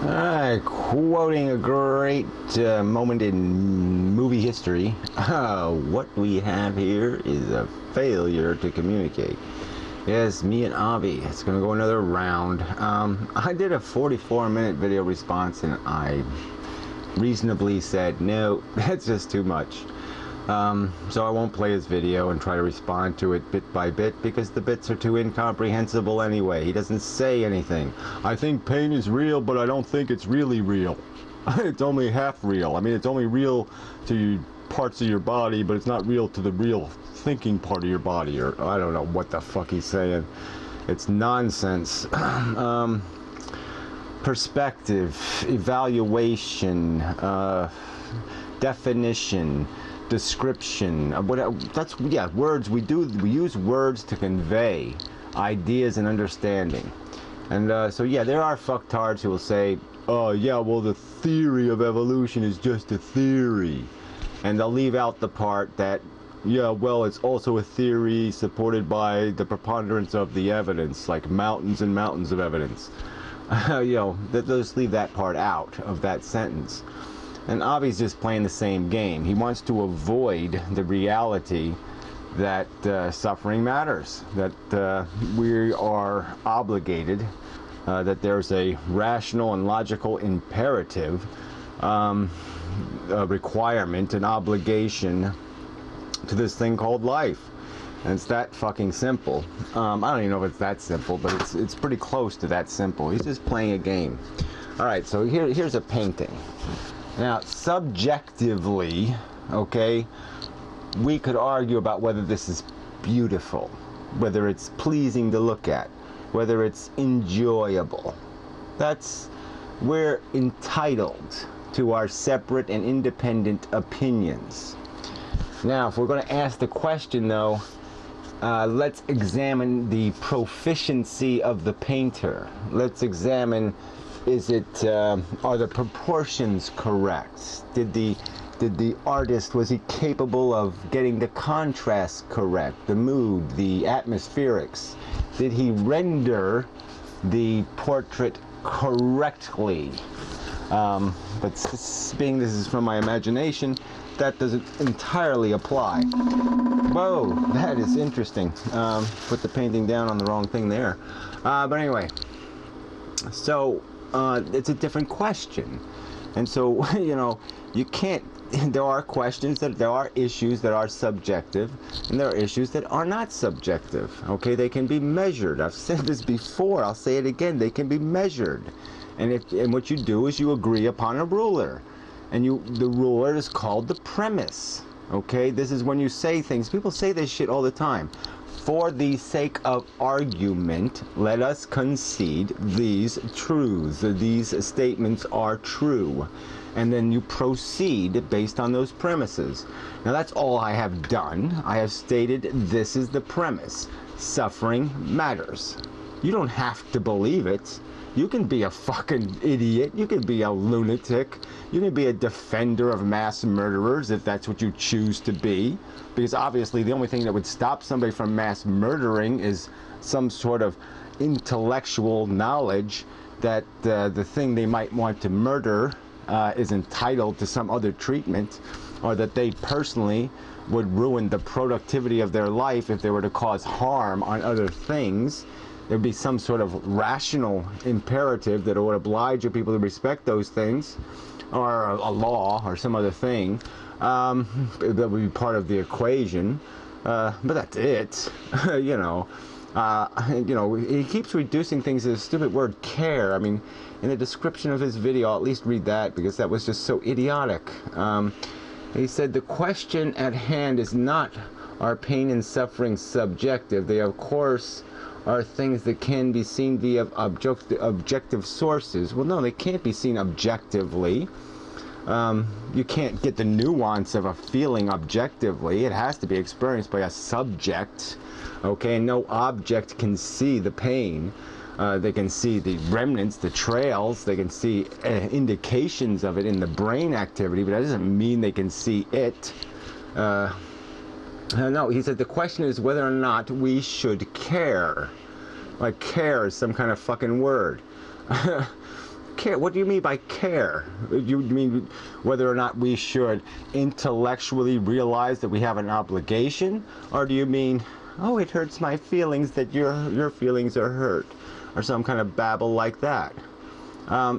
Quoting a great moment in movie history, what we have here is a failure to communicate. Yes, me and Avi, it's going to go another round. I did a 44-minute video response and I reasonably said, no, that's just too much. So I won't play his video and try to respond to it bit by bit because the bits are too incomprehensible anyway. He doesn't say anything. I think pain is real, but I don't think it's really real. It's only half real. I mean, it's only real to parts of your body, but it's not real to the real thinking part of your body, or I don't know what the fuck he's saying. It's nonsense. Perspective, evaluation, definition, description, words. We use words to convey ideas and understanding. And so yeah, there are fucktards who will say, oh yeah, well the theory of evolution is just a theory, and they'll leave out the part that, yeah, well, it's also a theory supported by the preponderance of the evidence, like mountains and mountains of evidence. They'll just leave that part out of that sentence. And Avi's just playing the same game. He wants to avoid the reality that suffering matters, that we are obligated, that there's a rational and logical imperative, a requirement, an obligation to this thing called life. And it's that fucking simple. I don't even know if it's that simple, but it's pretty close to that simple. He's just playing a game. Alright, so here's a painting. Now, subjectively, okay, we could argue about whether this is beautiful, whether it's pleasing to look at, whether it's enjoyable. We're entitled to our separate and independent opinions. Now, if we're going to ask the question, though, let's examine the proficiency of the painter. Let's examine, are the proportions correct? Did the artist, was he capable of getting the contrast correct, the mood, the atmospherics? Did he render the portrait correctly? But being this is from my imagination, that doesn't entirely apply. Whoa, that is interesting. Put the painting down on the wrong thing there. But anyway, so it's a different question. And so, you can't, there are issues that are subjective, and there are issues that are not subjective. Okay, they can be measured. I've said this before, I'll say it again, they can be measured. And what you do is you agree upon a ruler. And the ruler is called the premise. Okay, this is when you say things. People say this shit all the time. For the sake of argument, let us concede these truths. These statements are true. And then you proceed based on those premises. Now that's all I have done. I have stated this is the premise. Suffering matters. You don't have to believe it. You can be a fucking idiot. You can be a lunatic. You can be a defender of mass murderers if that's what you choose to be. Because obviously the only thing that would stop somebody from mass murdering is some sort of intellectual knowledge that the thing they might want to murder is entitled to some other treatment, or that they personally would ruin the productivity of their life if they were to cause harm on other things. There'd be some sort of rational imperative that would oblige people to respect those things, or a law, or some other thing that would be part of the equation. But that's it. He keeps reducing things to the stupid word care. I mean, in the description of his video, I'll at least read that because that was just so idiotic. He said, the question at hand is not, are pain and suffering subjective? They, of course, are things that can be seen via objective sources. Well, no, they can't be seen objectively. You can't get the nuance of a feeling objectively. It has to be experienced by a subject. Okay, and no object can see the pain. They can see the remnants, the trails. They can see indications of it in the brain activity, but that doesn't mean they can see it. No, he said the question is whether or not we should care. Like care is some kind of fucking word. care? What do you mean by care? You mean whether or not we should intellectually realize that we have an obligation? Or do you mean, oh, it hurts my feelings that your feelings are hurt? Or some kind of babble like that.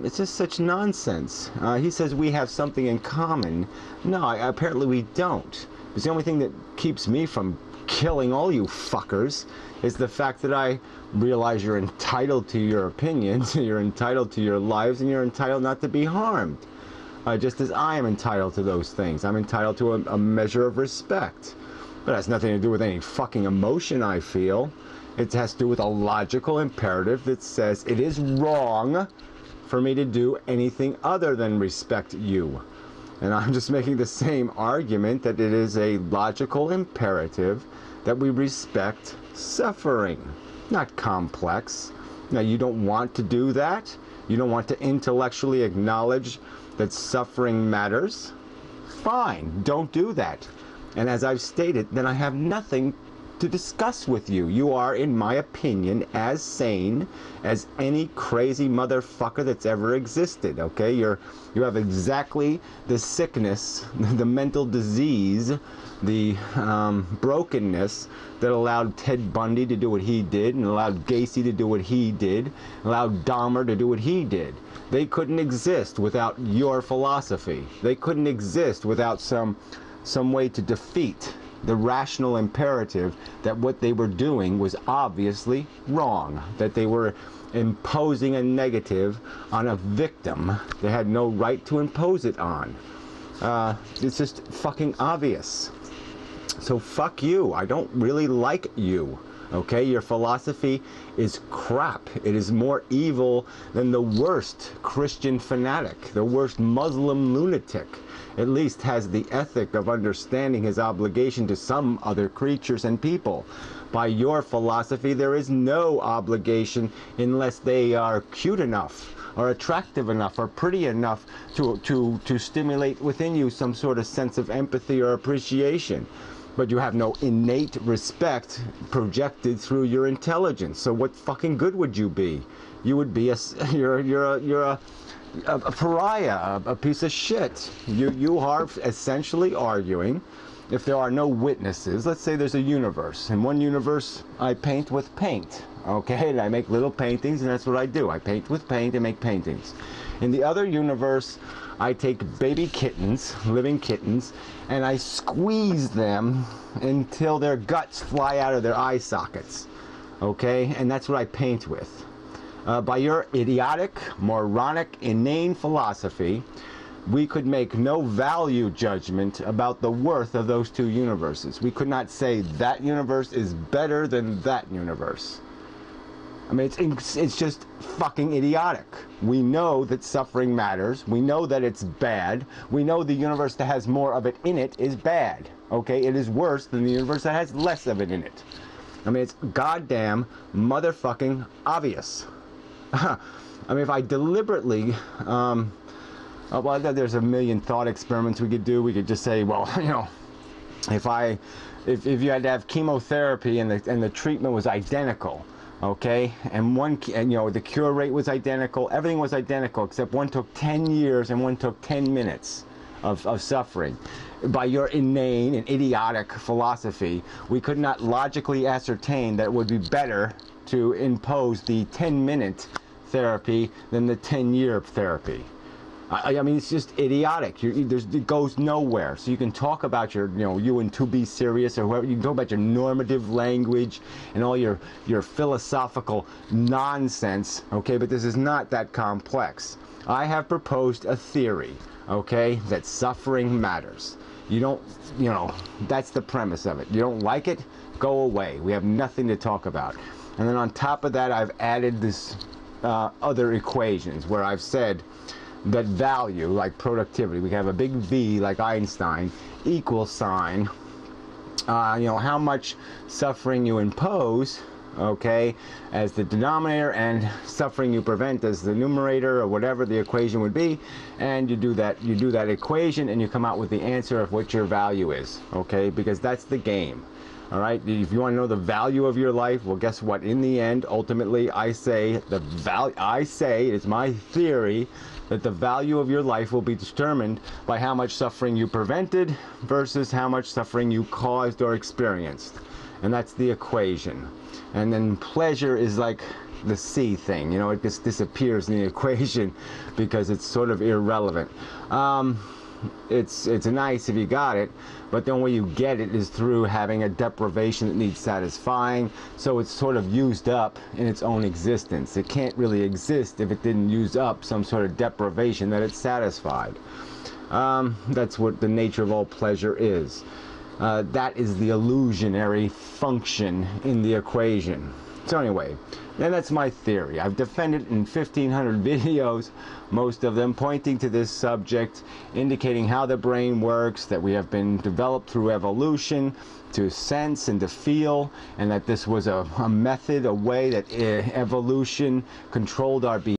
It's just such nonsense. He says we have something in common. No, apparently we don't. Because the only thing that keeps me from killing all you fuckers is the fact that I realize you're entitled to your opinions, you're entitled to your lives, and you're entitled not to be harmed. Just as I am entitled to those things. I'm entitled to a measure of respect. But it has nothing to do with any fucking emotion I feel. It has to do with a logical imperative that says it is wrong for me to do anything other than respect you. And I'm just making the same argument that it is a logical imperative that we respect suffering, not complex. Now, you don't want to do that? You don't want to intellectually acknowledge that suffering matters? Fine, don't do that. And as I've stated, then I have nothing to discuss with you. You are, in my opinion, as sane as any crazy motherfucker that's ever existed, okay? You have exactly the sickness, the mental disease, the brokenness that allowed Ted Bundy to do what he did, and allowed Gacy to do what he did, allowed Dahmer to do what he did. They couldn't exist without your philosophy. They couldn't exist without some way to defeat the rational imperative that what they were doing was obviously wrong, that they were imposing a negative on a victim they had no right to impose it on. It's just fucking obvious. So fuck you. I don't really like you. Okay, your philosophy is crap. It is more evil than the worst Christian fanatic, the worst Muslim lunatic. At least has the ethic of understanding his obligation to some other creatures and people. By your philosophy, there is no obligation unless they are cute enough, or attractive enough, or pretty enough to stimulate within you some sort of sense of empathy or appreciation. But you have no innate respect projected through your intelligence. So what fucking good would you be? You would be you're a pariah, a piece of shit. You are essentially arguing, if there are no witnesses, let's say there's a universe. In one universe, I paint with paint, okay? And I make little paintings, and that's what I do. I paint with paint and make paintings. In the other universe, I take baby kittens, living kittens, and I squeeze them until their guts fly out of their eye sockets, okay? And that's what I paint with. By your idiotic, moronic, inane philosophy, we could make no value judgment about the worth of those two universes. We could not say that universe is better than that universe. I mean, it's just fucking idiotic. We know that suffering matters. We know that it's bad. We know the universe that has more of it in it is bad. Okay? It is worse than the universe that has less of it in it. I mean, it's goddamn motherfucking obvious. I mean, if I deliberately, well, there's a million thought experiments we could do. We could just say, well, you know, if you had to have chemotherapy and the treatment was identical, okay, and you know, the cure rate was identical, everything was identical, except one took 10 years and one took 10 minutes of suffering. By your inane and idiotic philosophy, we could not logically ascertain that it would be better to impose the 10-minute therapy than the 10-year therapy. I mean, it's just idiotic. It goes nowhere. So you can talk about your, you know, you and to be serious or whoever. You can talk about your normative language and all your philosophical nonsense, okay? But this is not that complex. I have proposed a theory, okay, that suffering matters. You don't, you know, that's the premise of it. You don't like it? Go away. We have nothing to talk about. And then on top of that, I've added this other equations where I've said that value, like productivity, we have a big V like Einstein, equal sign, you know, how much suffering you impose, okay, as the denominator, and suffering you prevent as the numerator, or whatever the equation would be. And you do that equation and you come out with the answer of what your value is, okay, because that's the game. All right, if you want to know the value of your life, well, guess what? In the end, ultimately, I say it's my theory that the value of your life will be determined by how much suffering you prevented versus how much suffering you caused or experienced. And that's the equation. And then pleasure is like the C thing, you know, it just disappears in the equation because it's sort of irrelevant. It's nice if you got it, but the only way you get it is through having a deprivation that needs satisfying, so it's sort of used up in its own existence. It can't really exist if it didn't use up some sort of deprivation that it satisfied. That's what the nature of all pleasure is. That is the illusionary function in the equation. So anyway, then that's my theory. I've defended in 1,500 videos, most of them pointing to this subject, indicating how the brain works, that we have been developed through evolution to sense and to feel, and that this was a method, a way that evolution controlled our behavior.